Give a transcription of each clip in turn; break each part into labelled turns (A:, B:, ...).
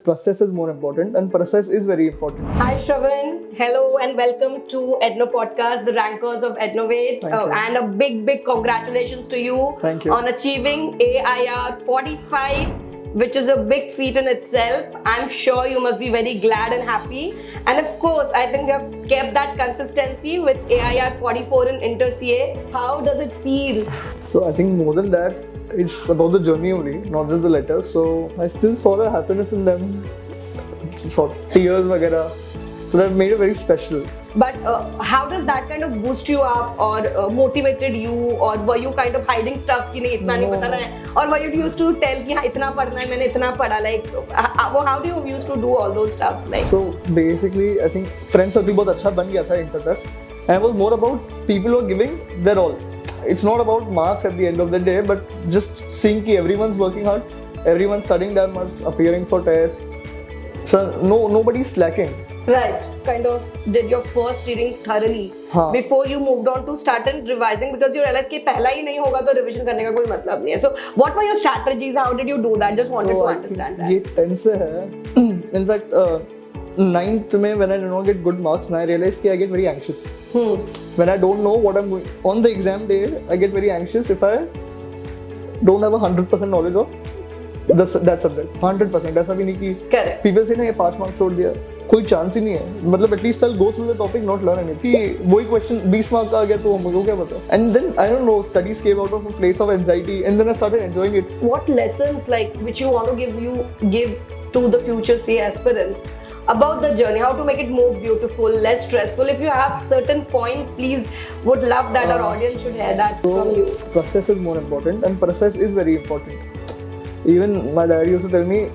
A: Process is more important, and process is very important.
B: Hi Shravan, hello and welcome to Edno Podcast, the rankers of EDNOVATE,
A: Thank you.
B: and a big congratulations to you,
A: Thank you.
B: on achieving AIR 45, which is a big feat in itself. I'm sure you must be very glad and happy, and of course I think you have kept that consistency with AIR 44 in Inter CA. How does it feel?
A: So I think more than that, it's about the journey only, not just the letters. So I still saw the happiness in them, saw tears, वगैरह. So that made it very special.
B: But how does that kind of boost you up or motivated you, or were you kind of hiding stuff कि नहीं इतना नहीं पता है, or were you used to tell कि हाँ इतना पढ़ना है मैंने इतना पढ़ा, like how do you used to do all those stuffs like?
A: So basically I think friend circle बहुत अच्छा बन गया था इंटर तक, and it was more about people who are giving their all. It's not about marks at the end of the day, but just seeing that everyone's working hard, everyone's studying that much, appearing for tests. So nobody's slacking.
B: Right, kind of did your first reading thoroughly before you moved on to start and revising, because you realized कि पहला ही नहीं होगा तो revision करने का कोई मतलब नहीं है. So what were your strategies? How did you do that? Just wanted to understand that.
A: ये 10 से है. In fact, 9th में when I did not get good marks, I realized that I get very anxious. When I don't know what I'm going on the exam day, I get very anxious if I don't have 100% knowledge of that subject. 100%. ऐसा भी नहीं कि
B: Correct.
A: people say ना ये 5 marks छोड़ दिया, कोई chance ही नहीं है. मतलब at least I'll go through the topic, not learn anything. कि वही question 20 mark का आ गया तो हमको क्या पता. And then I don't know, studies came out of a place of anxiety, and then I started enjoying it.
B: What lessons like which you want to give to the future CA aspirants about the journey, how to make it more beautiful, less stressful? If you have certain points, please, would love that our audience should hear that from you.
A: Process is more important, and process is very important. Even my dad used to tell me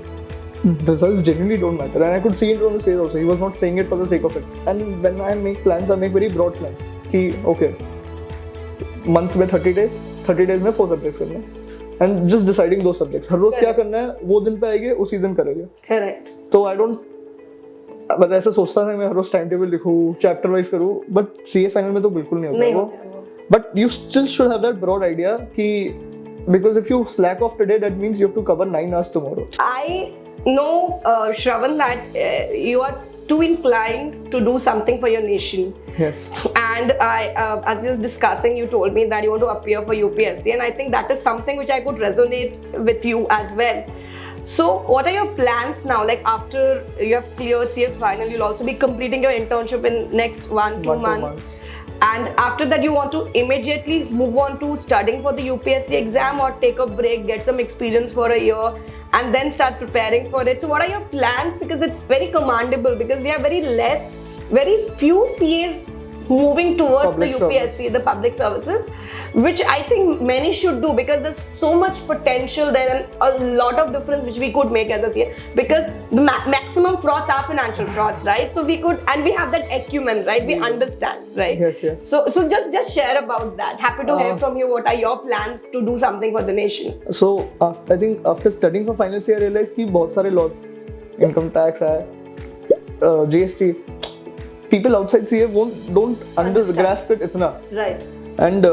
A: results genuinely don't matter, and I could see it on his face also. He was not saying it for the sake of it. And when I make plans, I make very broad plans. कि okay, month में 30 days, 30 days में 4 subjects करने, and just deciding those subjects. हर रोज क्या करना है, वो दिन पे आएंगे, उसी दिन करेंगे.
B: Correct.
A: तो I don't, मतलब ऐसा सोचता था मैं हर रोज टाइम टेबल लिखूं, चैप्टर वाइज करूं, बट सीए फाइनल में तो बिल्कुल नहीं होता वो. But you still should have that broad idea कि because if you slack off today, that means you have to cover 9 hours tomorrow.
B: I know, Shravan, that you are too inclined to do something for your nation.
A: Yes.
B: And as we were discussing, you told me that you want to appear for UPSC, and I think that is something which I could resonate with you as well. So what are your plans now? Like after you have cleared CA final, you'll also be completing your internship in next 1-2 months. And after that, you want to immediately move on to studying for the UPSC exam, or take a break, get some experience for a year, and then start preparing for it. So what are your plans? Because it's very commendable, because we have very few CAs moving towards
A: Public
B: the UPSC,
A: service.
B: the public services, which I think many should do, because there's so much potential there and a lot of difference which we could make as a CA, because the maximum frauds are financial frauds, right? So we could, and we have that acumen, right? We understand, right?
A: Yes.
B: So just share about that. Happy to hear from you. What are your plans to do something for the nation?
A: So I think after studying for final CA, I realized कि बहुत सारे laws, income tax है, GST. People outside CA don't grasp it itna.
B: Right.
A: And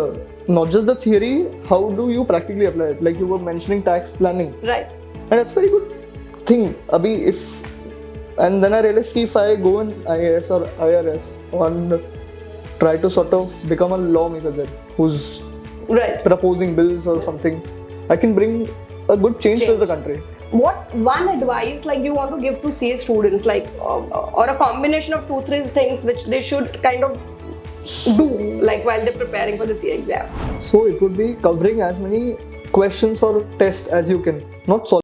A: not just the theory, how do you practically apply it? Like you were mentioning tax planning.
B: Right.
A: And that's a very good thing. And then I realized if I go in IAS or IRS and try to sort of become a lawmaker there who's proposing bills or something, I can bring a good change to the country.
B: What one advice like you want to give to CA students, like or a combination of 2-3 things which they should kind of do like while they're preparing for the CA exam?
A: So it would be covering as many questions or tests as you can, not solving